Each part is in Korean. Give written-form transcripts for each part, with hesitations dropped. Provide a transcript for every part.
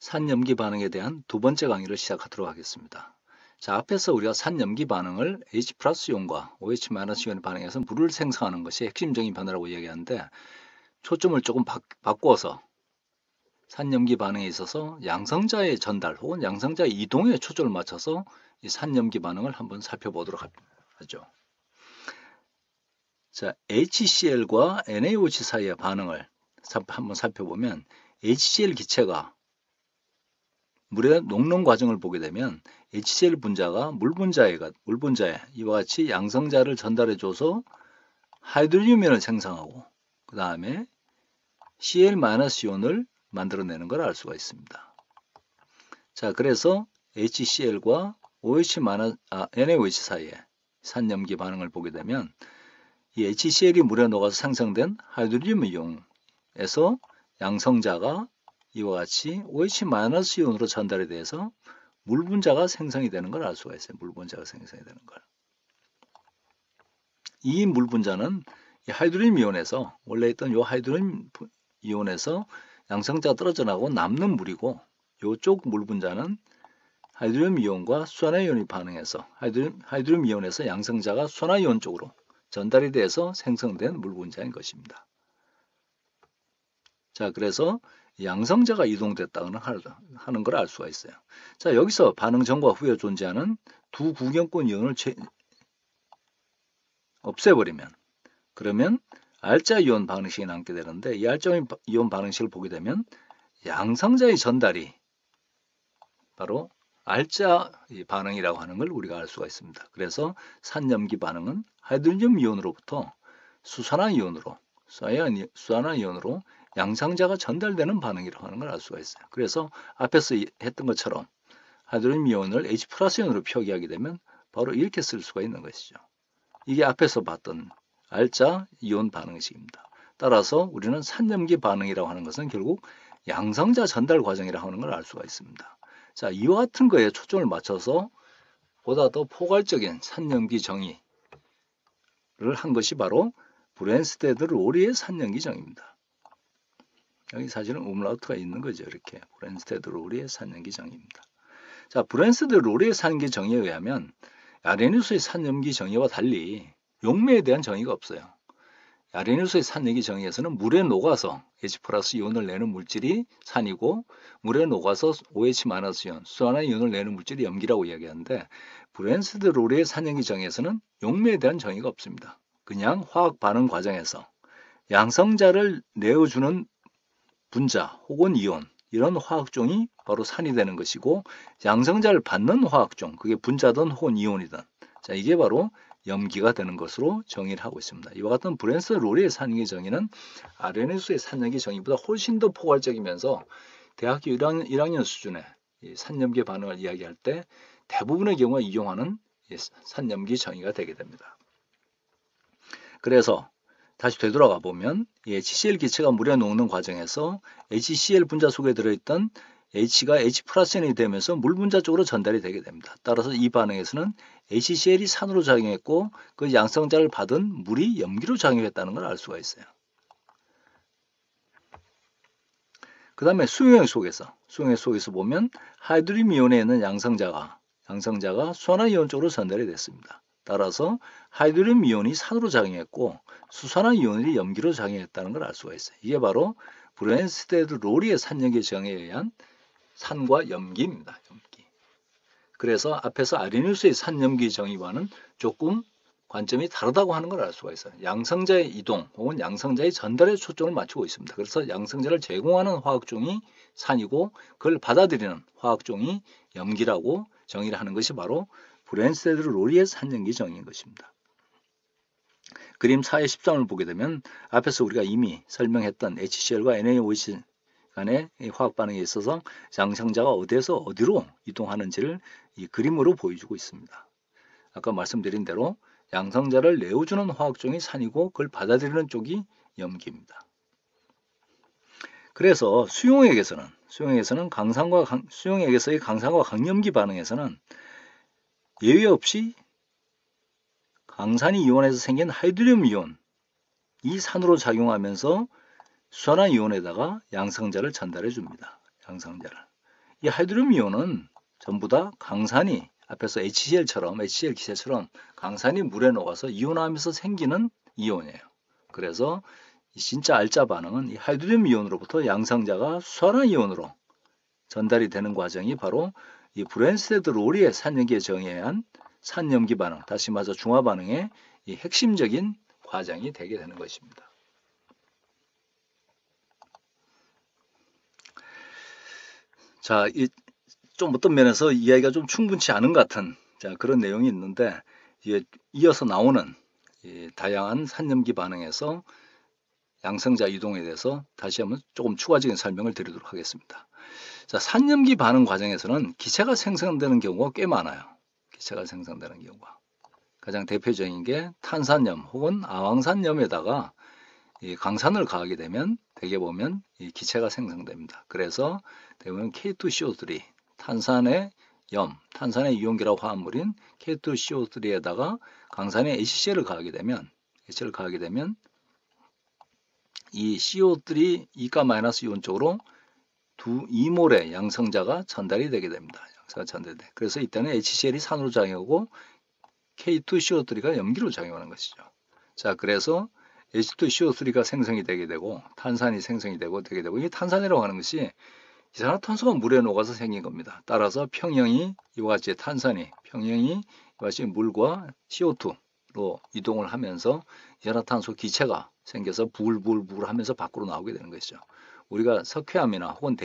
산염기 반응에 대한 두 번째 강의를 시작하도록 하겠습니다. 자, 앞에서 우리가 산염기 반응을 H 플러스 이온과 OH 마이너스 이온의 반응에서 물을 생성하는 것이 핵심적인 변화라고 이야기하는데, 초점을 조금 바꿔서 산염기 반응에 있어서 양성자의 전달 혹은 양성자의 이동에 초점을 맞춰서 이 산염기 반응을 한번 살펴보도록 하죠. 자, HCl과 NaOH 사이의 반응을 한번 살펴보면, HCl 기체가 물에 녹는 과정을 보게 되면 HCl 분자가 물 분자에 이와 같이 양성자를 전달해줘서 하이드로늄 이온을 생성하고, 그 다음에 Cl-이온을 만들어내는 걸 알 수가 있습니다. 자, 그래서 HCl과 NaOH 사이에 산염기 반응을 보게 되면, 이 HCl이 물에 녹아서 생성된 하이드로늄 이온에서 양성자가 이와 같이 OH-이온으로 전달이 돼서 물 분자가 생성이 되는 걸 알 수가 있어요. 물 분자가 생성이 되는 걸. 이 물 분자는 이 하이드로늄 이온에서, 원래 있던 이 하이드로늄 이온에서 양성자가 떨어져 나고 남는 물이고, 이쪽 물 분자는 하이드로늄 이온과 수산화이온이 반응해서 하이드로늄 이온에서 양성자가 수산화이온 쪽으로 전달이 돼서 생성된 물 분자인 것입니다. 자, 그래서 양성자가 이동됐다는 하는 걸 알 수가 있어요. 자, 여기서 반응 전과 후에 존재하는 두 구경권 이온을 없애버리면, 그러면 알자 이온 반응식이 남게 되는데, 이 알자 이온 반응식을 보게 되면 양성자의 전달이 바로 알자 반응이라고 하는 걸 우리가 알 수가 있습니다. 그래서 산염기 반응은 하이드로늄 이온으로부터 수산화이온으로 양성자가 전달되는 반응이라고 하는 걸 알 수가 있어요. 그래서 앞에서 했던 것처럼 하이드로늄 이온을 H 플러스 이온으로 표기하게 되면 바로 이렇게 쓸 수가 있는 것이죠. 이게 앞에서 봤던 알자 이온 반응식입니다. 따라서 우리는 산염기 반응이라고 하는 것은 결국 양성자 전달 과정이라고 하는 걸 알 수가 있습니다. 자, 이와 같은 거에 초점을 맞춰서 보다 더 포괄적인 산염기 정의를 한 것이 바로 브랜스테드 로리의 산염기 정의입니다. 여기 사실은 음라우트가 있는 거죠. 이렇게 브랜스테드 로리의 산염기 정의입니다. 자, 브랜스테드 로리의 산염기 정의에 의하면 아레니수의 산염기 정의와 달리 용매에 대한 정의가 없어요. 아레니수의 산염기 정의에서는 물에 녹아서 H 플러스 이온을 내는 물질이 산이고, 물에 녹아서 OH 마이너스 이온, 수산화이온을 내는 물질이 염기라고 이야기하는데, 브랜스테드 로리의 산염기 정의에서는 용매에 대한 정의가 없습니다. 그냥 화학 반응 과정에서 양성자를 내어주는 분자 혹은 이온, 이런 화학종이 바로 산이 되는 것이고, 양성자를 받는 화학종, 그게 분자든 혹은 이온이든, 자, 이게 바로 염기가 되는 것으로 정의를 하고 있습니다. 이와 같은 브랜스테드 로리의 산염기 정의는 아레니수의 산염기 정의보다 훨씬 더 포괄적이면서 대학교 1학년 수준의 산염기 반응을 이야기할 때 대부분의 경우에 이용하는 산염기 정의가 되게 됩니다. 그래서 다시 되돌아가 보면 HCl 기체가 물에 녹는 과정에서 HCl 분자 속에 들어있던 H가 H 플러스이 되면서 물 분자 쪽으로 전달이 되게 됩니다. 따라서 이 반응에서는 HCl이 산으로 작용했고, 그 양성자를 받은 물이 염기로 작용했다는 걸 알 수가 있어요. 그 다음에 수용액 속에서 보면 하이드로늄 이온에 있는 양성자가 수산화이온 쪽으로 전달이 됐습니다. 따라서 하이드로늄 이온이 산으로 작용했고, 수산화이온이 염기로 작용했다는 걸 알 수가 있어요. 이게 바로 브랜스테드 로리의 산염기 정의에 의한 산과 염기입니다. 염기. 그래서 앞에서 아레니수의 산염기 정의와는 조금 관점이 다르다고 하는 걸 알 수가 있어요. 양성자의 이동 혹은 양성자의 전달에 초점을 맞추고 있습니다. 그래서 양성자를 제공하는 화학종이 산이고, 그걸 받아들이는 화학종이 염기라고 정의를 하는 것이 바로 브랜스테드 로리의 산염기 정의인 것입니다. 그림 4의 13을 보게 되면 앞에서 우리가 이미 설명했던 HCl과 NaOH 간의 화학 반응에 있어서 양성자가 어디에서 어디로 이동하는지를 이 그림으로 보여주고 있습니다. 아까 말씀드린 대로 양성자를 내어주는 화학종이 산이고, 그걸 받아들이는 쪽이 염기입니다. 그래서 수용액에서의 강산과 강염기 반응에서는 예외 없이 강산이 이온에서 생긴 하이드로늄 이온, 이 산으로 작용하면서 수산화이온에다가 양성자를 전달해 줍니다. 양성자를. 이 하이드로듐 이온은 전부 다 강산이 앞에서 HCl 기체처럼 강산이 물에 녹아서 이온하면서 생기는 이온이에요. 그래서 진짜 알짜 반응은 이 하이드로듐 이온으로부터 양성자가 수산화 이온으로 전달이 되는 과정이 바로 이 브랜스테드 로리의 산염기에 정의한 산염기 반응, 다시 말해서 중화 반응의 이 핵심적인 과정이 되게 되는 것입니다. 자, 좀 어떤 면에서 이야기가 좀 충분치 않은 것 같은 그런 내용이 있는데, 이어서 나오는 다양한 산염기 반응에서 양성자 이동에 대해서 다시 한번 조금 추가적인 설명을 드리도록 하겠습니다. 자, 산염기 반응 과정에서는 기체가 생성되는 경우가 꽤 많아요. 기체가 생성되는 경우가. 가장 대표적인 게 탄산염 혹은 아황산염에다가 이 강산을 가하게 되면 대개 보면 이 기체가 생성됩니다. 그래서 대부분 K2CO3, 탄산의 이온결합 화합물인 K2CO3에다가 강산의 HCl을 가하게 되면 이 CO3 이가 마이너스 이온 쪽으로 2몰의 양성자가 전달이 되게 됩니다. 그래서 이때는 HCl이 산으로 작용하고 K2CO3가 염기로 작용하는 것이죠. 자, 그래서 H2CO3가 생성이 되게 되고 탄산이 생성이 되게 되고 이 탄산이라고 하는 것이 이산화탄소가 물에 녹아서 생긴 겁니다. 따라서 평형이 이와 같이 평형이 이와 같이 물과 CO2로 이동을 하면서 이산화탄소 기체가 생겨서 부글부글 하면서 밖으로 나오게 되는 것이죠. 우리가 석회암이나 혹은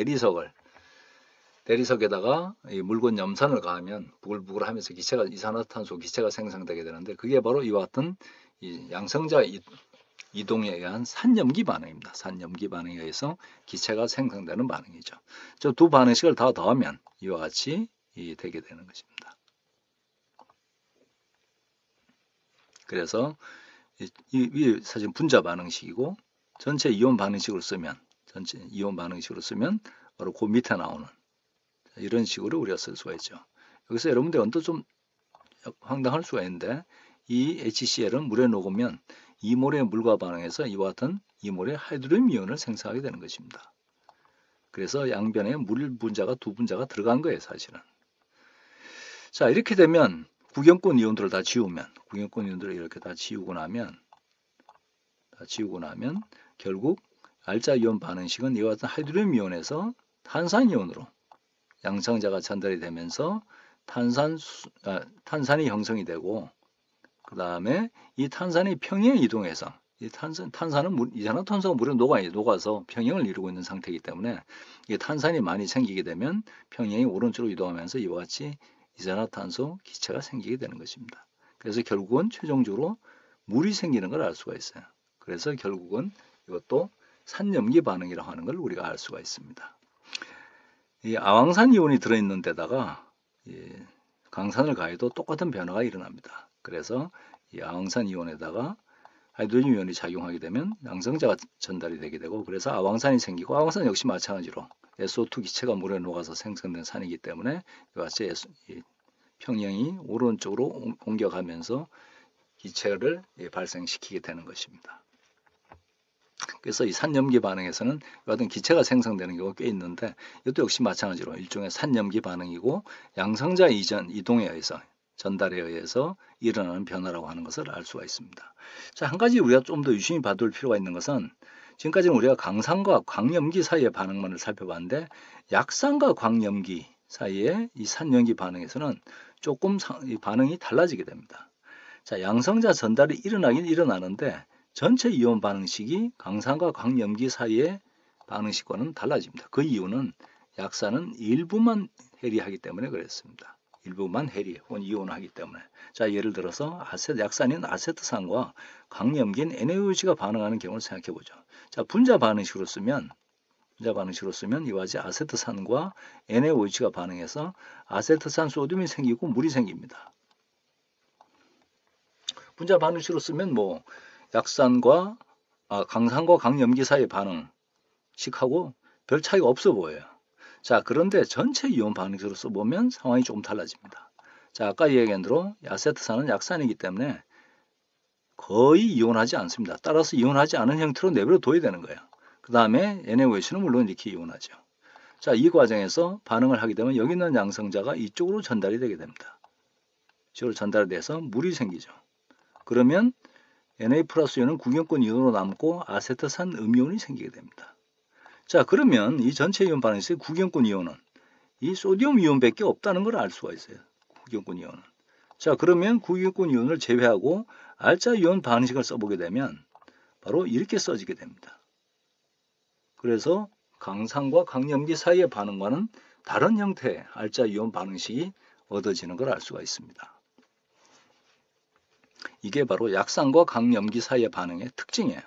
대리석에다가 이 묽은 염산을 가하면 부글부글 하면서 이산화탄소 기체가 생성되게 되는데, 그게 바로 이와 같은 이 양성자 이동에 의한 산염기 반응입니다. 산염기 반응에 의해서 기체가 생성되는 반응이죠. 저 두 반응식을 다 더하면 이와 같이 되게 되는 것입니다. 그래서 이 사실 분자 반응식이고 전체 이온 반응식으로 쓰면 바로 그 밑에 나오는 이런 식으로 우리가 쓸 수가 있죠. 여기서 여러분들 언뜻 좀 황당할 수가 있는데, 이 HCl은 물에 녹으면 2몰의 물과 반응해서 이와 같은 2몰의 하이드로듐 이온을 생성하게 되는 것입니다. 그래서 양변에 물 분자가 2분자가 들어간 거예요, 사실은. 자, 이렇게 되면 구경권 이온들을 다 지우면, 이렇게 다 지우고 나면 결국 알짜 이온 반응식은 이와 같은 하이드로듐 이온에서 탄산 이온으로 양성자가 전달이 되면서 탄산이 형성이 되고, 그 다음에 이 탄산이 평형에 이동해서 탄산은 이산화탄소가 물에 녹아서 평형을 이루고 있는 상태이기 때문에 이 탄산이 많이 생기게 되면 평형이 오른쪽으로 이동하면서 이와 같이 이산화탄소 기체가 생기게 되는 것입니다. 그래서 결국은 최종적으로 물이 생기는 걸 알 수가 있어요. 그래서 결국은 이것도 산염기 반응이라고 하는 걸 우리가 알 수가 있습니다. 이 아황산 이온이 들어있는 데다가 강산을 가해도 똑같은 변화가 일어납니다. 그래서 이 아황산 이온에다가 하이드로듐 이온이 작용하게 되면 양성자가 전달이 되게 되고, 그래서 아황산이 생기고, 아황산 역시 마찬가지로 SO2 기체가 물에 녹아서 생성된 산이기 때문에 이와 같이 평형이 오른쪽으로 옮겨가면서 기체를 발생시키게 되는 것입니다. 그래서 이 산염기 반응에서는 같은 기체가 생성되는 경우가 꽤 있는데, 이것도 역시 마찬가지로 일종의 산염기 반응이고 양성자 이동에 의해서 전달에 의해서 일어나는 변화라고 하는 것을 알 수가 있습니다. 자, 한 가지 우리가 좀 더 유심히 봐둘 필요가 있는 것은, 지금까지는 우리가 강산과 광염기 사이의 반응만을 살펴봤는데, 약산과 광염기 사이의 이 산염기 반응에서는 조금 반응이 달라지게 됩니다. 자, 양성자 전달이 일어나긴 일어나는데 전체 이온 반응식이 강산과 광염기 사이의 반응식과는 달라집니다. 그 이유는 약산은 일부만 해리하기 때문에 그랬습니다. 일부만 해리 혹은 이온하기 때문에. 자, 예를 들어서 약산인 아세트산과 광염기인 NaOH가 반응하는 경우를 생각해 보죠. 자, 분자 반응식으로 쓰면 이와 같이 아세트산과 NaOH가 반응해서 아세트산 소듐이 생기고 물이 생깁니다. 분자 반응식으로 쓰면 강산과 광염기 사이의 반응식하고 별 차이가 없어 보여요. 자, 그런데 전체 이온 반응식으로 써보면 상황이 조금 달라집니다. 자, 아까 얘기한 대로 아세트산은 약산이기 때문에 거의 이온하지 않습니다. 따라서 이온하지 않은 형태로 내버려 둬야 되는 거예요. 그 다음에 NaOH는 물론 이렇게 이온하죠. 자, 이 과정에서 반응을 하게 되면 여기 있는 양성자가 이쪽으로 전달이 되게 됩니다. 이쪽으로 전달이 돼서 물이 생기죠. 그러면 Na 플러스 이온은 구경권 이온으로 남고 아세트산 음이온이 생기게 됩니다. 자, 그러면 이 전체 이온 반응식의 구경권 이온은 이 소디움 이온밖에 없다는 걸 알 수가 있어요. 구경권 이온은. 자, 그러면 구경권 이온을 제외하고 알자 이온 반응식을 써보게 되면 바로 이렇게 써지게 됩니다. 그래서 강산과 강염기 사이의 반응과는 다른 형태의 알자 이온 반응식이 얻어지는 걸 알 수가 있습니다. 이게 바로 약산과 강염기 사이의 반응의 특징이에요.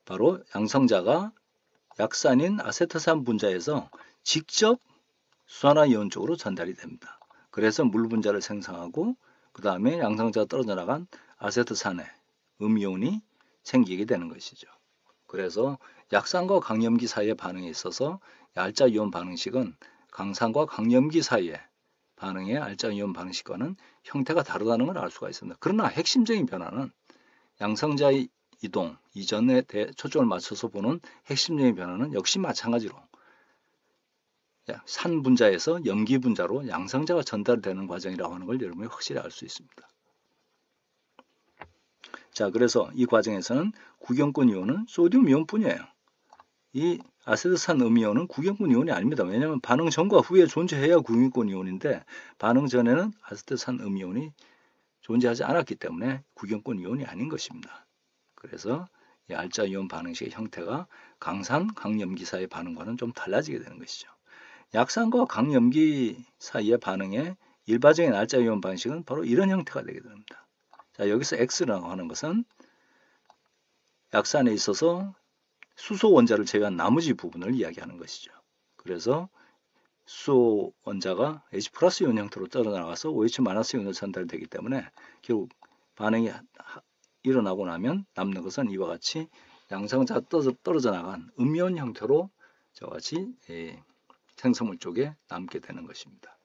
바로 양성자가 약산인 아세트산 분자에서 직접 수산화이온 쪽으로 전달이 됩니다. 그래서 물 분자를 생성하고 그 다음에 양성자가 떨어져 나간 아세트산의 음이온이 생기게 되는 것이죠. 그래서 약산과 강염기 사이의 반응에 있어서 알자 이온 반응식은 강산과 강염기 사이의 반응의 알자 이온 반응식과는 형태가 다르다는 걸 알 수가 있습니다. 그러나 핵심적인 변화는 양성자의 이동, 이전에 초점을 맞춰서 보는 핵심적인 변화는 역시 마찬가지로 산 분자에서 염기 분자로 양성자가 전달되는 과정이라고 하는 걸 여러분이 확실히 알 수 있습니다. 자, 그래서 이 과정에서는 구경권 이온은 소듐 이온뿐이에요. 이 아세트산 음이온은 구경권 이온이 아닙니다. 왜냐하면 반응 전과 후에 존재해야 구경권 이온인데 반응 전에는 아세트산 음이온이 존재하지 않았기 때문에 구경권 이온이 아닌 것입니다. 그래서 이 알자 이온 반응식의 형태가 강산, 강염기 사이의 반응과는 좀 달라지게 되는 것이죠. 약산과 강염기 사이의 반응의 일반적인 알자 이온 반응식은 바로 이런 형태가 되게 됩니다. 자, 여기서 X라고 하는 것은 약산에 있어서 수소 원자를 제외한 나머지 부분을 이야기하는 것이죠. 그래서 수소 원자가 H 플러스 이온 형태로 떨어나가서 OH 마이너스 이온으로 전달되기 때문에 결국 반응이 일어나고 나면 남는 것은 이와 같이 양성자가 떨어져 나간 음이온 형태로 저와 같이 생성물 쪽에 남게 되는 것입니다.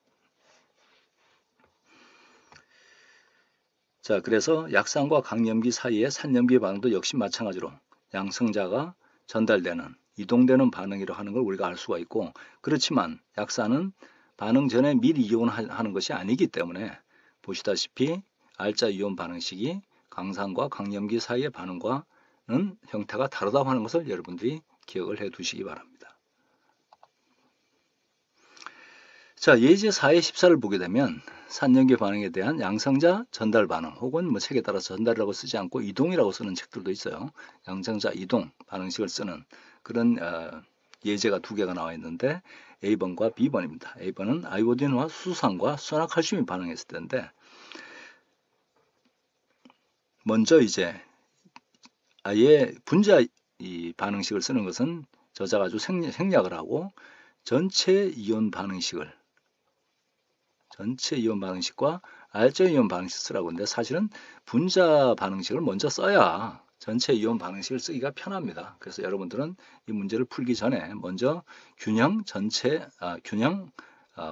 자, 그래서 약산과 강염기 사이의 산염기 반응도 역시 마찬가지로 양성자가 전달되는, 이동되는 반응이라고 하는 걸 우리가 알 수가 있고, 그렇지만 약산은 반응 전에 미리 이온하는 것이 아니기 때문에 보시다시피 알자 이온 반응식이 강산과 강염기 사이의 반응과는 형태가 다르다고 하는 것을 여러분들이 기억을 해 두시기 바랍니다. 자, 예제 4의 14를 보게 되면 산염기 반응에 대한 양성자 전달 반응 혹은 책에 따라서 전달이라고 쓰지 않고 이동이라고 쓰는 책들도 있어요. 양성자 이동 반응식을 쓰는 그런 예제가 두 개가 나와 있는데 A번과 B번입니다. A번은 아이오딘과 수산과 수산화칼슘이 반응했을 때인데 먼저 이제 아예 분자 이 반응식을 쓰는 것은 저자가 아주 생략을 하고 전체 이온 반응식과 알자 이온 반응식 쓰라고 하는데 사실은 분자 반응식을 먼저 써야 전체 이온 반응식을 쓰기가 편합니다. 그래서 여러분들은 이 문제를 풀기 전에 먼저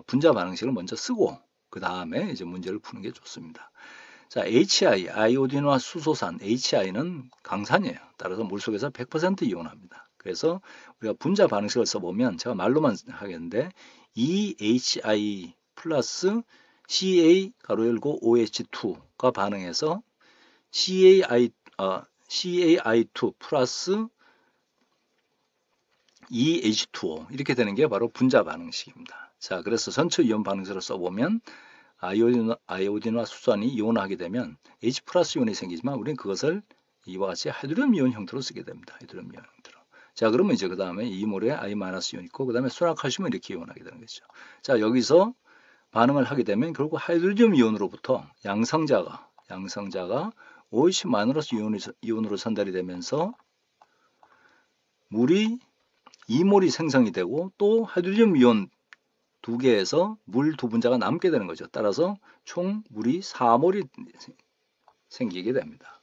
분자 반응식을 먼저 쓰고 그 다음에 이제 문제를 푸는 게 좋습니다. 자, HI, 아이오딘과 수소산, HI는 강산이에요. 따라서 물속에서 100% 이온합니다. 그래서 우리가 분자 반응식을 써보면 제가 말로만 하겠는데 EHI 플러스 CA 가로 열고 OH2가 반응해서 CAI2 플러스 EH2O 이렇게 되는 게 바로 분자 반응식입니다. 자, 그래서 전체 이온 반응식을 써보면 아이오딘과 수산이 이온하게 되면 H 플러스 이온이 생기지만 우리는 그것을 이와 같이 하이드로늄 이온 형태로 쓰게 됩니다. 하이드로늄 이온 형태로. 자, 그러면 이제 그 다음에 이몰에 I 마이너스 이온 있고 그 다음에 수산화칼슘은 이렇게 이온하게 되는 거죠. 자, 여기서 반응을 하게 되면 결국 하이드로늄 이온으로부터 양성자가 OH 마이너스 이온으로 전달이 되면서 물이 2몰이 생성이 되고 또 하이드로늄 이온 2개에서 물 2분자가 남게 되는 거죠. 따라서 총 물이 4몰이 생기게 됩니다.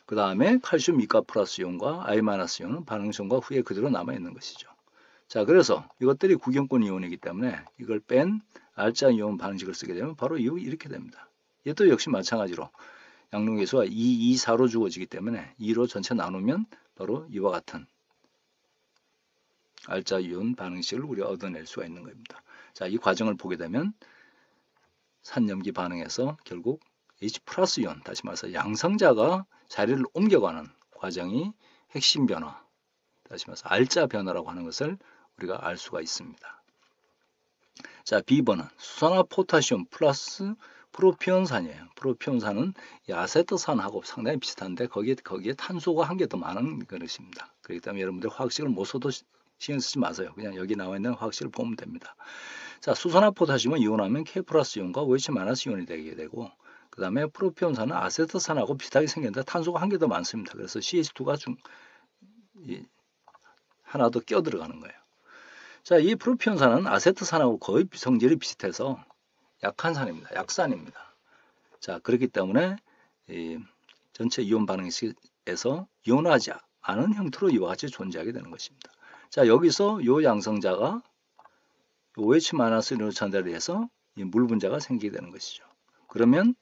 그 다음에 칼슘 이가 플러스 이온과 I 마이너스 이온은 반응 전과 후에 그대로 남아있는 것이죠. 자, 그래서 이것들이 구경권 이온이기 때문에 이걸 뺀 알자 이온 반응식을 쓰게 되면 바로 이렇게 됩니다. 얘도 역시 마찬가지로 양론계수가 2, 2, 4로 주어지기 때문에 2로 전체 나누면 바로 이와 같은 알자 이온 반응식을 우리가 얻어낼 수가 있는 겁니다. 자, 이 과정을 보게 되면 산염기 반응에서 결국 H 플러스 이온, 다시 말해서 양성자가 자리를 옮겨가는 과정이 핵심 변화, 다시 말해서 알자 변화라고 하는 것을 우리가 알 수가 있습니다. 자, B번은 수산화 포타시움 플러스 프로피온산이에요. 프로피온산은 이 아세트산하고 상당히 비슷한데 거기에 탄소가 한 개 더 많은 것입니다. 그렇기 때문에 여러분들 화학식을 못 써도 신경 쓰지 마세요. 그냥 여기 나와 있는 화학식을 보면 됩니다. 자, 수산화 포타시움은 이온하면 K 플러스 이온과 OH 마이너스 이온이 되게 되고, 그 다음에 프로피온산은 아세트산하고 비슷하게 생겼는데 탄소가 한 개 더 많습니다. 그래서 CH2가 하나 더 껴 들어가는 거예요. 자, 이 프로피온산은 아세트산하고 거의 성질이 비슷해서 약한 산입니다. 약산입니다. 자, 그렇기 때문에 이 전체 이온 반응식에서 이온하지 않은 형태로 이와 같이 존재하게 되는 것입니다. 자, 여기서 이 양성자가 OH-1으로 전달이 해서 이 물 분자가 생기게 되는 것이죠. 그러면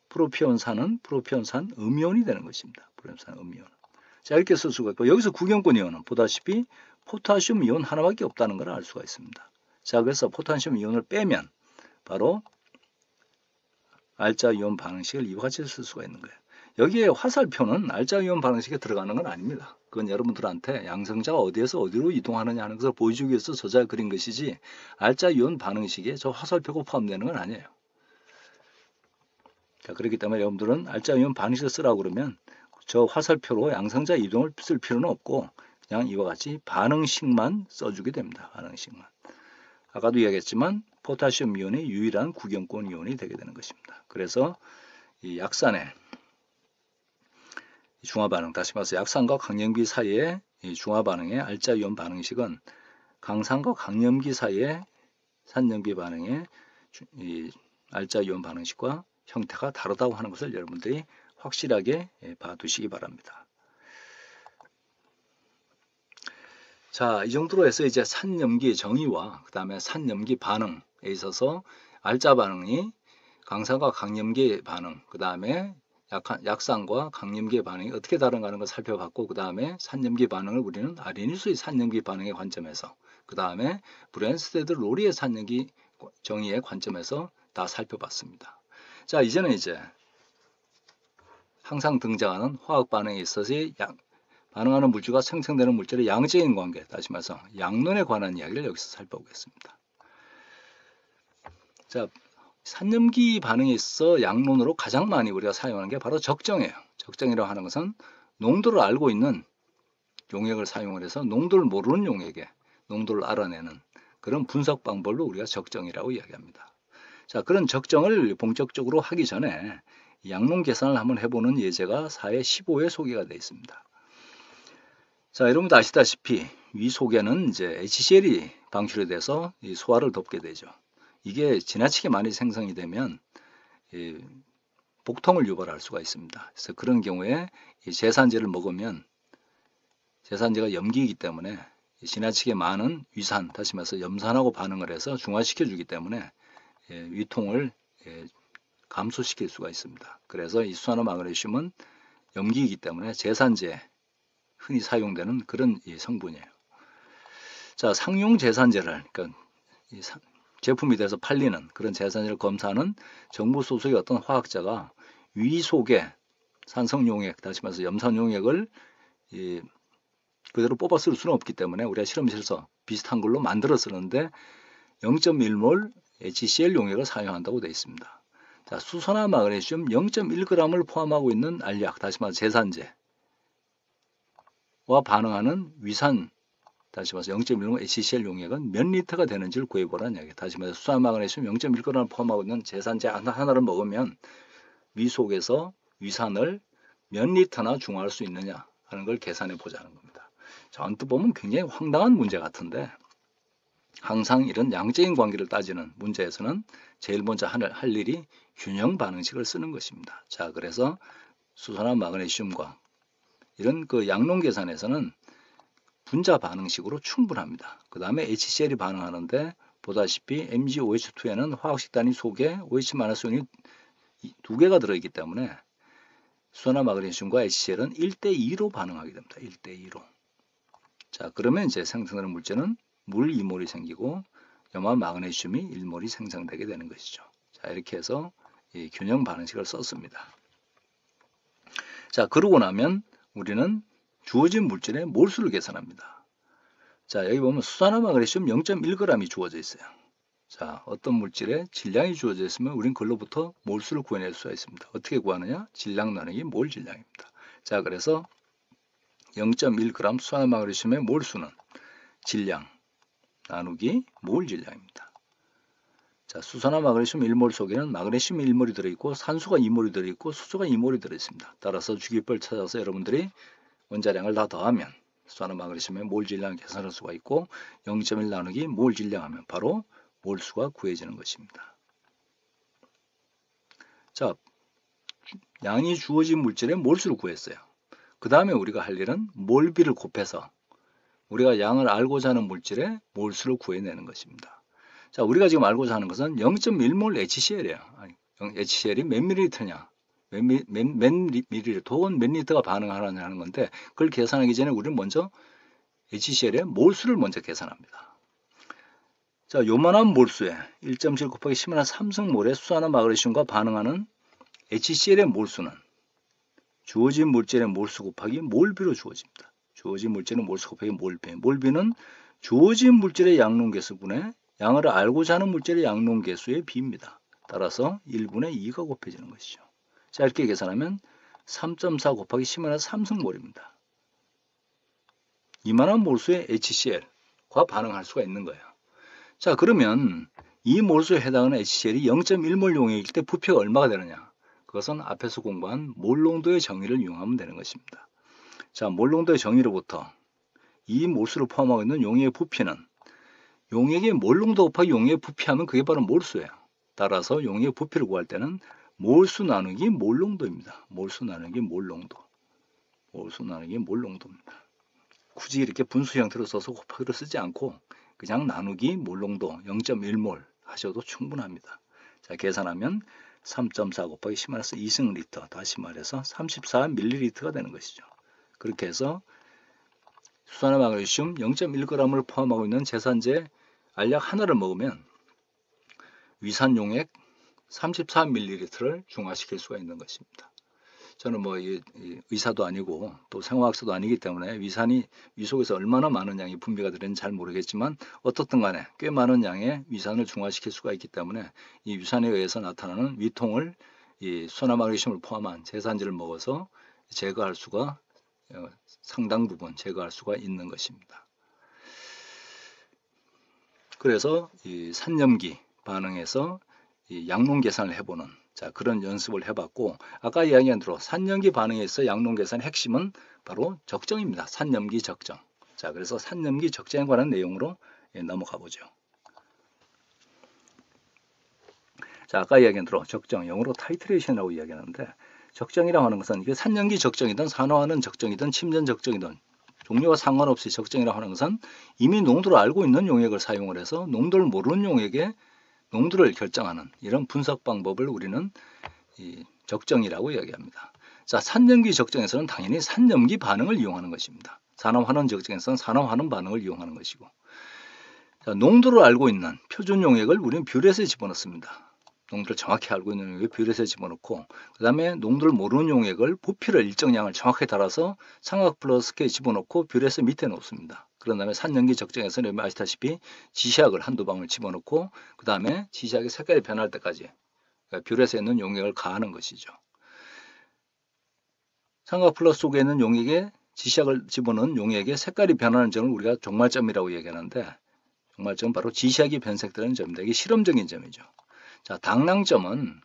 프로피온산은 프로피온산 음이온이 되는 것입니다. 프로피온산 음이온. 자, 이렇게 쓸 수가 있고, 여기서 구경권 이온은 보다시피 포타슘 이온 하나밖에 없다는 걸 알 수가 있습니다. 자, 그래서 포타슘 이온을 빼면 바로 알자 이온 반응식을 이와 같이 쓸 수가 있는 거예요. 여기에 화살표는 알자 이온 반응식에 들어가는 건 아닙니다. 그건 여러분들한테 양성자가 어디에서 어디로 이동하느냐 하는 것을 보여주기 위해서 저자 그린 것이지, 알자 이온 반응식에 저 화살표가 포함되는 건 아니에요. 자, 그렇기 때문에 여러분들은 알자 이온 반응식을 쓰라고 그러면 저 화살표로 양성자 이동을 쓸 필요는 없고 그냥 이와 같이 반응식만 써주게 됩니다. 반응식만. 아까도 이야기했지만 포타슘 이온이 유일한 구경권 이온이 되게 되는 것입니다. 그래서 이 약산의 중화 반응, 다시 말해서 약산과 강염기 사이의 이 중화 반응의 알자 이온 반응식은 강산과 강염기 사이의 산염기 반응의 이 알자 이온 반응식과 형태가 다르다고 하는 것을 여러분들이 확실하게 봐두시기 바랍니다. 자, 이 정도로 해서 이제 산염기 정의와 그 다음에 산염기 반응에 있어서 알자 반응이 강산과 강염기 반응, 그 다음에 약산과 강염기 반응이 어떻게 다른가 하는 걸 살펴봤고, 그 다음에 산염기 반응을 우리는 아르니수의 산염기 반응의 관점에서, 그 다음에 브랜스테드 로리의 산염기 정의의 관점에서 다 살펴봤습니다. 자, 이제는 이제 항상 등장하는 화학 반응에 있어서 반응하는 물질과 생성되는 물질의 양적인 관계, 다시 말해서 양론에 관한 이야기를 여기서 살펴보겠습니다. 자, 산염기 반응에 있어 양론으로 가장 많이 우리가 사용하는 게 바로 적정이에요. 적정이라고 하는 것은 농도를 알고 있는 용액을 사용을 해서 농도를 모르는 용액에 농도를 알아내는 그런 분석 방법을 우리가 적정이라고 이야기합니다. 자, 그런 적정을 본격적으로 하기 전에 양론 계산을 한번 해보는 예제가 사회 15에 소개가 되어 있습니다. 자, 여러분도 아시다시피 위 속에는 이제 HCl이 방출이 돼서 이 소화를 돕게 되죠. 이게 지나치게 많이 생성이 되면 복통을 유발할 수가 있습니다. 그래서 그런 경우에 이 제산제를 먹으면, 제산제가 염기이기 때문에 지나치게 많은 위산, 다시 말해서 염산하고 반응을 해서 중화시켜 주기 때문에 위통을 감소시킬 수가 있습니다. 그래서 이 수산화 마그네슘은 염기이기 때문에 제산제, 흔히 사용되는 그런 성분이에요. 자, 상용 제산제를, 그러니까 제품이 돼서 팔리는 그런 제산제를 검사하는 정부 소속의 어떤 화학자가 위 속에 산성용액, 다시 말해서 염산용액을 그대로 뽑아 쓸 수는 없기 때문에 우리가 실험실에서 비슷한 걸로 만들어 쓰는데 0.1몰 HCl 용액을 사용한다고 되어 있습니다. 자, 수산화 마그네슘 0.1g을 포함하고 있는 알약, 다시 말해서 제산제와 반응하는 위산, 다시 말해서 0.1몰 HCl 용액은 몇 리터가 되는지를 구해보라는 이야기예요. 다시 말해서 수산화 마그네슘 0.1g을 포함하고 있는 제산제 하나를 먹으면 위 속에서 위산을 몇 리터나 중화할 수 있느냐 하는 걸 계산해 보자는 겁니다. 자, 언뜻 보면 굉장히 황당한 문제 같은데, 항상 이런 양적인 관계를 따지는 문제에서는 제일 먼저 할 일이 균형 반응식을 쓰는 것입니다. 자, 그래서 수산화 마그네슘과 이런 그 양론 계산에서는 분자 반응식으로 충분합니다. 그 다음에 HCl이 반응하는데 보다시피 MgOH2에는 화학식 단위 속에 OH-이온이 두 개가 들어있기 때문에 수산화 마그네슘과 HCl은 1대2로 반응하게 됩니다. 1대2로. 자, 그러면 이제 생성되는 물질은 물 2몰이 생기고 염화 마그네슘이 1몰이 생성되게 되는 것이죠. 자, 이렇게 해서 이 균형 반응식을 썼습니다. 자, 그러고 나면 우리는 주어진 물질의 몰수를 계산합니다. 자, 여기 보면 수산화 마그네슘 0.1g이 주어져 있어요. 자, 어떤 물질의 질량이 주어져 있으면 우린 그걸로부터 몰수를 구해낼 수가 있습니다. 어떻게 구하느냐? 질량 나누기 몰 질량입니다. 자, 그래서 0.1g 수산화 마그네슘의 몰수는 질량 나누기 몰 질량입니다. 자, 수산화 마그네슘 1몰 속에는 마그네슘 1몰이 들어있고 산소가 2몰이 들어있고 수소가 2몰이 들어있습니다. 따라서 주기법을 찾아서 여러분들이 원자량을 다 더하면 수산화 마그네슘의 몰 질량을 계산할 수가 있고 0.1 나누기 몰 질량 하면 바로 몰수가 구해지는 것입니다. 자, 양이 주어진 물질의 몰수를 구했어요. 그 다음에 우리가 할 일은 몰비를 곱해서 우리가 양을 알고자 하는 물질의 몰수를 구해내는 것입니다. 자, 우리가 지금 알고자 하는 것은 0.1몰 HCl이에요. HCl이 몇 밀리리터냐? 몇 밀리리터 혹은 몇 리터가 반응하느냐 하는 건데 그걸 계산하기 전에 우리는 먼저 HCl의 몰수를 먼저 계산합니다. 자, 요만한 몰수에 1.7 곱하기 10의 3승몰의 수산화 마그네슘과 반응하는 HCl의 몰수는 주어진 물질의 몰수 곱하기 몰비로 주어집니다. 주어진 물질의 몰수 곱하기 몰비. 몰비는 주어진 물질의 양론계수분의 양을 알고자 하는 물질의 양론계수의 비입니다. 따라서 1분의 2가 곱해지는 것이죠. 자, 이렇게 계산하면 3.4 곱하기 10의 3승몰입니다. 이만한 몰수의 HCl과 반응할 수가 있는 거예요. 자, 그러면 이 몰수에 해당하는 HCl이 0.1몰 용액일 때 부피가 얼마가 되느냐? 그것은 앞에서 공부한 몰농도의 정의를 이용하면 되는 것입니다. 자, 몰농도의 정의로부터 이 몰수를 포함하고 있는 용액의 부피는 용액의 몰농도 곱하기 용액의 부피하면 그게 바로 몰수예요. 따라서 용액의 부피를 구할 때는 몰수 나누기 몰농도입니다. 몰수 나누기 몰농도. 몰수 나누기 몰농도입니다. 굳이 이렇게 분수 형태로 써서 곱하기로 쓰지 않고 그냥 나누기 몰농도 0.1몰 하셔도 충분합니다. 자, 계산하면 3.4 곱하기 10마이너스 2승 리터, 다시 말해서 34ml가 되는 것이죠. 그렇게 해서 수산화 마그네슘 0.1g을 포함하고 있는 제산제 알약 하나를 먹으면 위산 용액 34ml를 중화시킬 수가 있는 것입니다. 저는 뭐 의사도 아니고 또 생화학사도 아니기 때문에 위산이 위 속에서 얼마나 많은 양이 분비가 되는지 잘 모르겠지만 어떻든 간에 꽤 많은 양의 위산을 중화시킬 수가 있기 때문에 이 위산에 의해서 나타나는 위통을 이 수산화 마그네슘을 포함한 제산제를 먹어서 제거할 수가 상당 부분 제거할 수가 있는 것입니다. 그래서 이 산염기 반응에서 이 양론 계산을 해보는 그런 연습을 해봤고 아까 이야기한 대로 산염기 반응에서 양론 계산의 핵심은 바로 적정입니다. 산염기 적정. 자, 그래서 산염기 적정에 관한 내용으로 넘어가 보죠. 자, 아까 이야기한 대로 적정, 영어로 타이트레이션이라고 이야기하는데 적정이라고 하는 것은 이게 산염기 적정이든 산화하는 적정이든 침전 적정이든 종류와 상관없이 적정이라고 하는 것은 이미 농도를 알고 있는 용액을 사용을 해서 농도를 모르는 용액의 농도를 결정하는 이런 분석 방법을 우리는 이 적정이라고 이야기합니다. 자, 산염기 적정에서는 당연히 산염기 반응을 이용하는 것입니다. 산화환원 적정에서는 산화환원 반응을 이용하는 것이고, 자, 농도를 알고 있는 표준 용액을 우리는 뷰렛에 집어넣습니다. 농도를 정확히 알고 있는 용액을 뷰렛에 집어넣고 그 다음에 농도를 모르는 용액을 부피를 일정량을 정확히 달아서 삼각 플러스기에 집어넣고 뷰렛을 밑에 놓습니다. 그런 다음에 산염기 적정에서는 아시다시피 지시약을 한두 방울 집어넣고 그 다음에 지시약의 색깔이 변할 때까지 뷰렛에 있는 용액을 가하는 것이죠. 삼각 플러스 속에 있는 용액에 지시약을 집어넣은 용액의 색깔이 변하는 점을 우리가 종말점이라고 얘기하는데 종말점은 바로 지시약이 변색되는 점입니다. 이게 실험적인 점이죠. 자, 당량점은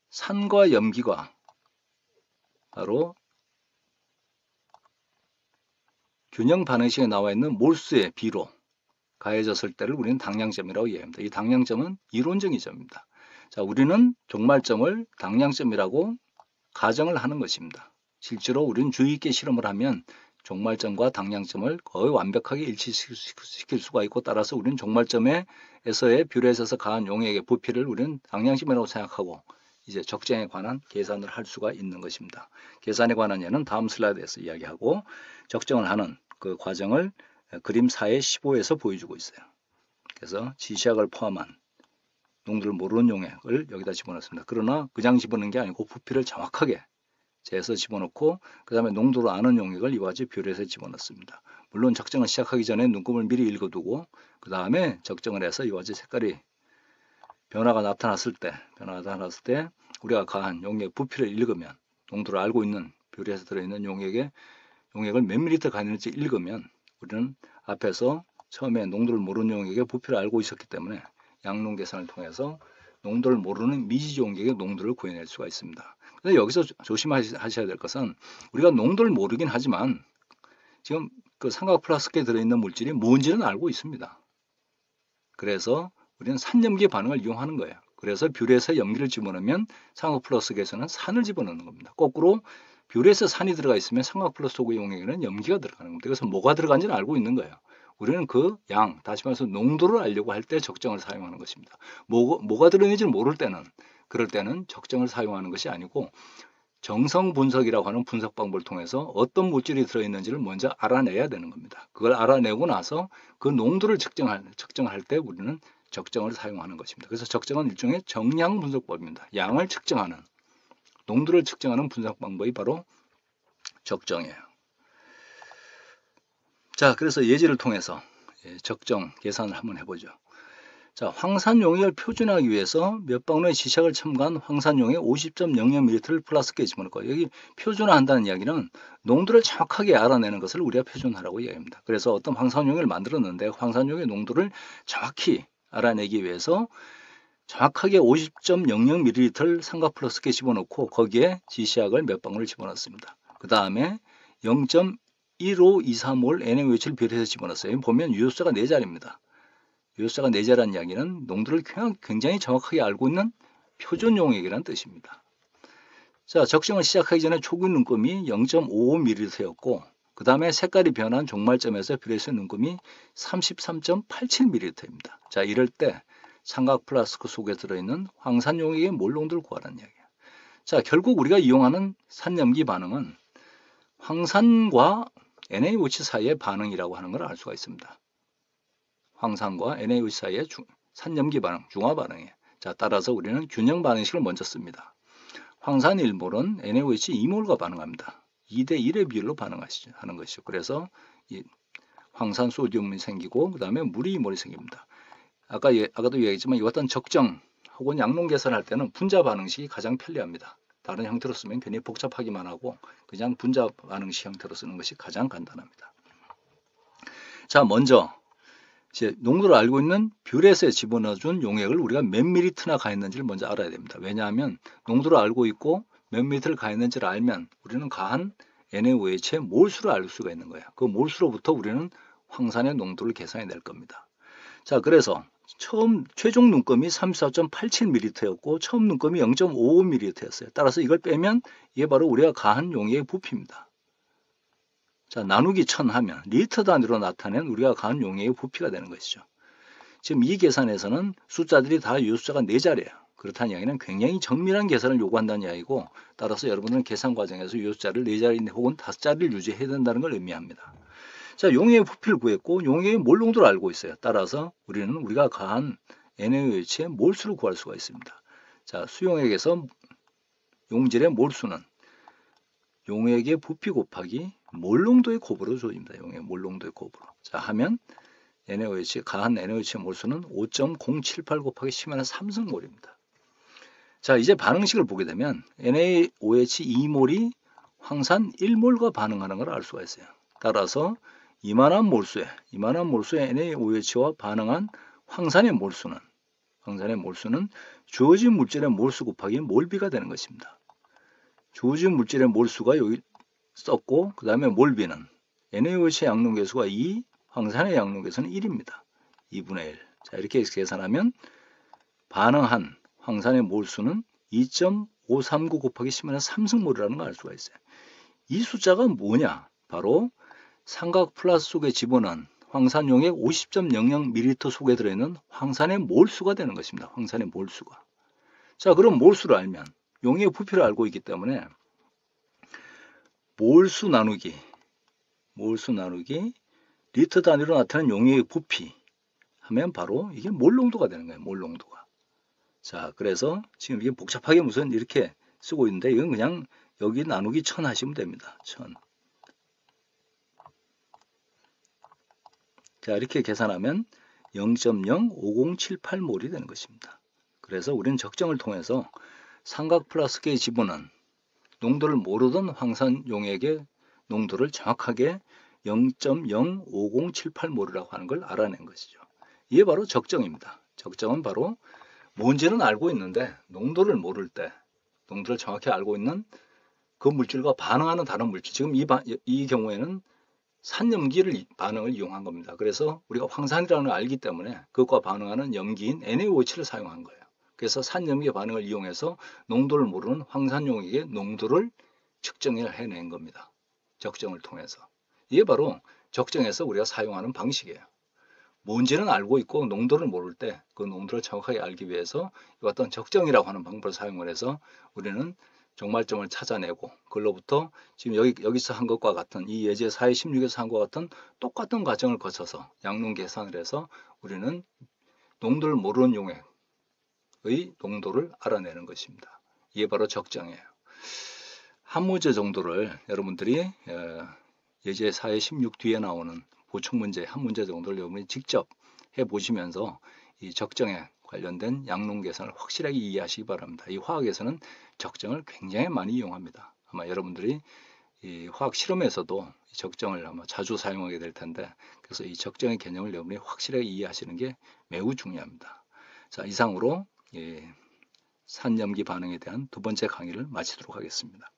산과 염기가 바로 균형 반응식에 나와 있는 몰수의 비로 가해졌을 때를 우리는 당량점이라고 이해합니다. 이 당량점은 이론적인 점입니다. 자, 우리는 종말점을 당량점이라고 가정을 하는 것입니다. 실제로 우리는 주의 있게 실험을 하면 종말점과 당량점을 거의 완벽하게 일치시킬 수가 있고 따라서 우리는 종말점에서의 뷰렛에서 가한 용액의 부피를 우리는 당량점이라고 생각하고 이제 적정에 관한 계산을 할 수가 있는 것입니다. 계산에 관한 예는 다음 슬라이드에서 이야기하고 적정을 하는 그 과정을 그림 4의 15에서 보여주고 있어요. 그래서 지시약을 포함한 농도를 모르는 용액을 여기다 집어넣습니다. 그러나 그냥 집어넣는 게 아니고 부피를 정확하게 재서 집어넣고 그 다음에 농도를 아는 용액을 이와 같이 비율해서 집어넣습니다. 물론 적정을 시작하기 전에 눈금을 미리 읽어두고 그 다음에 적정을 해서 이와 같이 색깔이 변화가 나타났을 때 우리가 가한 용액 부피를 읽으면 농도를 알고 있는 비율에서 들어있는 용액을 몇 밀리리터 가는지 읽으면 우리는 앞에서 처음에 농도를 모르는 용액의 부피를 알고 있었기 때문에 양농 계산을 통해서 농도를 모르는 미지지 용액의 농도를 구해낼 수가 있습니다. 근데 여기서 조심하셔야 될 것은 우리가 농도를 모르긴 하지만 지금 그 삼각 플라스크에 들어있는 물질이 뭔지는 알고 있습니다. 그래서 우리는 산염기 반응을 이용하는 거예요. 그래서 뷰렛에 염기를 집어넣으면 삼각 플라스크에서는 산을 집어넣는 겁니다. 거꾸로 뷰렛에 산이 들어가 있으면 삼각 플라스크 용액에는 염기가 들어가는 겁니다. 그래서 뭐가 들어간지는 알고 있는 거예요. 우리는 그 양, 다시 말해서 농도를 알려고 할 때 적정을 사용하는 것입니다. 뭐가 들어있는지를 모를 때는, 그럴 때는 적정을 사용하는 것이 아니고 정성 분석이라고 하는 분석 방법을 통해서 어떤 물질이 들어있는지를 먼저 알아내야 되는 겁니다. 그걸 알아내고 나서 그 농도를 측정할 때 우리는 적정을 사용하는 것입니다. 그래서 적정은 일종의 정량 분석법입니다. 양을 측정하는, 농도를 측정하는 분석 방법이 바로 적정이에요. 자, 그래서 예제를 통해서 적정 계산을 한번 해보죠. 자, 황산 용액을 표준화하기 위해서 몇 방울의 지시약을 첨가한 황산 용액 50.00ml를 플라스크에 집어넣고, 여기 표준화한다는 이야기는 농도를 정확하게 알아내는 것을 우리가 표준화라고 이야기합니다. 그래서 어떤 황산 용액을 만들었는데 황산 용액의 농도를 정확히 알아내기 위해서 정확하게 50.00ml를 삼각 플라스크에 집어넣고 거기에 지시약을 몇 방울을 집어넣습니다. 그 다음에 0.1523몰 NaOH를 비율해서 집어넣었어요. 보면 유효수가 4자리입니다. 유효수가 4자리라는 이야기는 농도를 굉장히 정확하게 알고 있는 표준 용액이라는 뜻입니다. 자, 적정을 시작하기 전에 초기 눈금이 0.55ml였고 그 다음에 색깔이 변한 종말점에서 비례해서 눈금이 33.87ml입니다. 자, 이럴 때 삼각 플라스크 속에 들어있는 황산 용액의 몰 농도를 구하라는 이야기예요. 자, 결국 우리가 이용하는 산염기 반응은 황산과 NaOH 사이의 반응이라고 하는 걸 알 수가 있습니다. 황산과 NaOH 사이의 산염기 반응, 중화 반응이에요. 자, 따라서 우리는 균형 반응식을 먼저 씁니다. 황산 1몰은 NaOH 2몰과 반응합니다. 2대 1의 비율로 반응하는 것이죠. 그래서 이 황산 소디움이 생기고 그 다음에 물이 2몰이 생깁니다. 아까도 이야기했지만 이와 같은 적정 혹은 양농 계산할 때는 분자 반응식이 가장 편리합니다. 다른 형태로 쓰면 괜히 복잡하기만 하고 그냥 분자 반응식 형태로 쓰는 것이 가장 간단합니다. 자, 먼저 이제 농도를 알고 있는 뷰렛에 집어넣어준 용액을 우리가 몇 밀리리터나 가했는지를 먼저 알아야 됩니다. 왜냐하면 농도를 알고 있고 몇 밀리리터를 가했는지를 알면 우리는 가한 NaOH의 몰수를 알 수가 있는 거예요. 그 몰수로부터 우리는 황산의 농도를 계산해 낼 겁니다. 자, 그래서 최종 눈금이 34.87ml였고 처음 눈금이 0.55ml였어요. 따라서 이걸 빼면 이게 바로 우리가 가한 용액의 부피입니다. 자, 나누기 1000 하면 리터 단위로 나타낸 우리가 가한 용액의 부피가 되는 것이죠. 지금 이 계산에서는 숫자들이 다 유효수가 4자리예요. 그렇다는 이야기는 굉장히 정밀한 계산을 요구한다는 이야기고 따라서 여러분은 계산 과정에서 유효수를 4자리 혹은 5자리를 유지해야 된다는 걸 의미합니다. 자, 용액의 부피를 구했고 용액의 몰 농도를 알고 있어요. 따라서 우리는 우리가 가한 NaOH의 몰수를 구할 수가 있습니다. 자, 수용액에서 용질의 몰수는 용액의 부피 곱하기 몰 농도의 곱으로 주어집니다. 용액 몰 농도의 곱으로. 자, 하면 가한 NaOH의 몰수는 5.078 곱하기 10의 3승몰입니다. 자, 이제 반응식을 보게 되면 NaOH 2몰이 황산 1몰과 반응하는 걸 알 수가 있어요. 따라서 이만한 몰수의 NaOH와 반응한 황산의 몰수는 주어진 물질의 몰수 곱하기 몰비가 되는 것입니다. 주어진 물질의 몰수가 여기 썼고 그 다음에 몰비는 NaOH의 양농계수가 2, 황산의 양농계수는 1입니다. 2분의 1. 자, 이렇게 계산하면 반응한 황산의 몰수는 2.539 곱하기 10의 3승몰이라는 걸 알 수가 있어요. 이 숫자가 뭐냐? 바로 삼각 플라스크 속에 집어넣은 황산 용액 50.00ml 속에 들어있는 황산의 몰수가 되는 것입니다. 황산의 몰수가. 자, 그럼 몰수를 알면 용액의 부피를 알고 있기 때문에 몰수 나누기 리터 단위로 나타나는 용액의 부피 하면 바로 이게 몰 농도가 되는 거예요. 몰 농도가. 자, 그래서 지금 이게 복잡하게 무슨 이렇게 쓰고 있는데 이건 그냥 여기 나누기 1000 하시면 됩니다. 1000. 자, 이렇게 계산하면 0.05078몰이 되는 것입니다. 그래서 우리는 적정을 통해서 삼각 플라스크의 지분은 농도를 모르던 황산 용액의 농도를 정확하게 0.05078몰이라고 하는 걸 알아낸 것이죠. 이게 바로 적정입니다. 적정은 바로 뭔지는 알고 있는데 농도를 모를 때, 농도를 정확히 알고 있는 그 물질과 반응하는 다른 물질, 지금 이 경우에는 산염기를 반응을 이용한 겁니다. 그래서 우리가 황산이라는 걸 알기 때문에 그것과 반응하는 염기인 NaOH를 사용한 거예요. 그래서 산염기 반응을 이용해서 농도를 모르는 황산용액의 농도를 측정해낸 겁니다. 적정을 통해서. 이게 바로 적정에서 우리가 사용하는 방식이에요. 뭔지는 알고 있고 농도를 모를 때 그 농도를 정확하게 알기 위해서 어떤 적정이라고 하는 방법을 사용을 해서 우리는 종말점을 찾아내고 그걸로부터 지금 여기서 한 것과 같은 이 예제 4의 16에서 한 것과 같은 똑같은 과정을 거쳐서 양론 계산을 해서 우리는 농도를 모르는 용액의 농도를 알아내는 것입니다. 이게 바로 적정이에요. 한 문제 정도를 여러분들이 예제 4의 16 뒤에 나오는 보충 문제 한 문제 정도를 여러분이 직접 해보시면서 이 적정에 관련된 양론 계산을 확실하게 이해하시기 바랍니다. 이 화학에서는 적정을 굉장히 많이 이용합니다. 아마 여러분들이 이 화학 실험에서도 적정을 아마 자주 사용하게 될 텐데 그래서 이 적정의 개념을 여러분이 확실하게 이해하시는 게 매우 중요합니다. 자, 이상으로 산염기 반응에 대한 두 번째 강의를 마치도록 하겠습니다.